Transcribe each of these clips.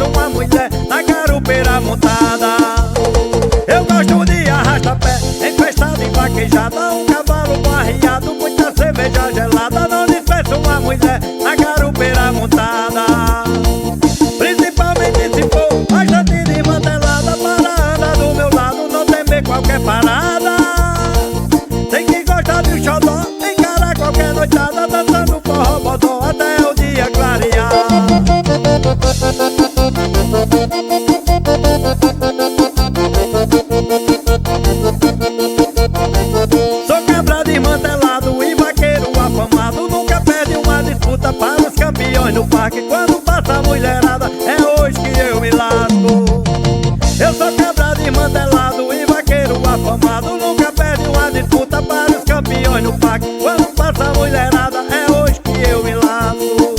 despeço uma mulher na garupeira montada. Eu gosto de arrasta-pé, enfestado e vaquejada, um cavalo barreado, muita cerveja gelada. Não despeço uma mulher na garupeira montada. Principalmente se for bastante desmantelada, para andar do meu lado, não temer qualquer parada. Tem que gostar de um xodó, encarar qualquer noitada, dançando forró bodó até o dia clarear. Sou cabra desmantelado e vaqueiro afamado, nunca perde uma disputa para os campeões no parque. Quando passa a mulherada, é hoje que eu me lasco. Eu sou cabra desmantelado e vaqueiro afamado, nunca perde uma disputa para os campeões no parque. Quando passa a mulherada, é hoje que eu me lasco.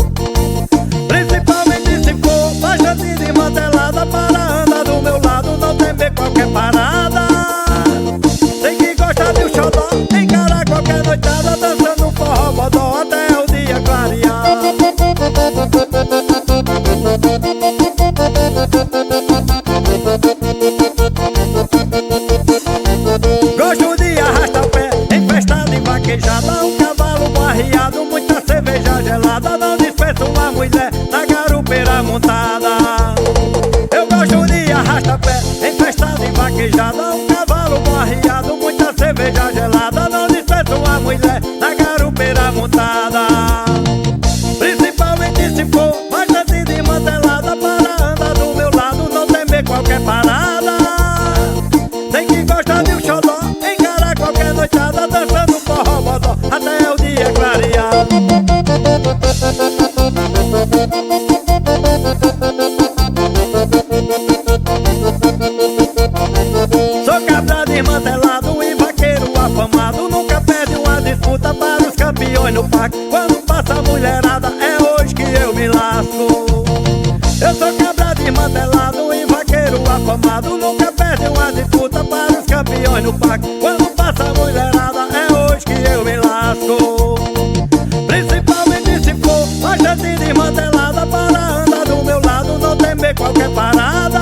Principalmente se for bastante desmantelada, para andar do meu lado, não temer qualquer parada. Tem que gostar de um xodó, encarar qualquer noitada, dançando um forró bodó até o dia clarear. Gosto de arrasta-pé, enfestado e vaquejada, um cavalo barreado, muita cerveja gelada. Não despeço uma mulher na garupeira montada. Eu gosto de arrasta-pé, enfestado e vaquejada, um cavalo barreado, muita cerveja gelada. Não despeço uma mulher na garupeira montada. Principalmente se for bastante desmantelada, para andar do meu lado, não temer qualquer parada. Tem que gostar de um xodó, encarar qualquer noitada, dançando forró bodó até o dia clarear. Sou cabra desmantelado e vaqueiro afamado, nunca perde uma disputa para os campeões no parque. Quando passa a mulherada, é hoje que eu me lasco. Eu sou cabra desmantelado e vaqueiro afamado, nunca perde uma disputa para os campeões no parque. Quando passa a mulherada, é hoje que eu me lasco. Principalmente se for bastante desmantelada, para andar do meu lado, não temer qualquer parada.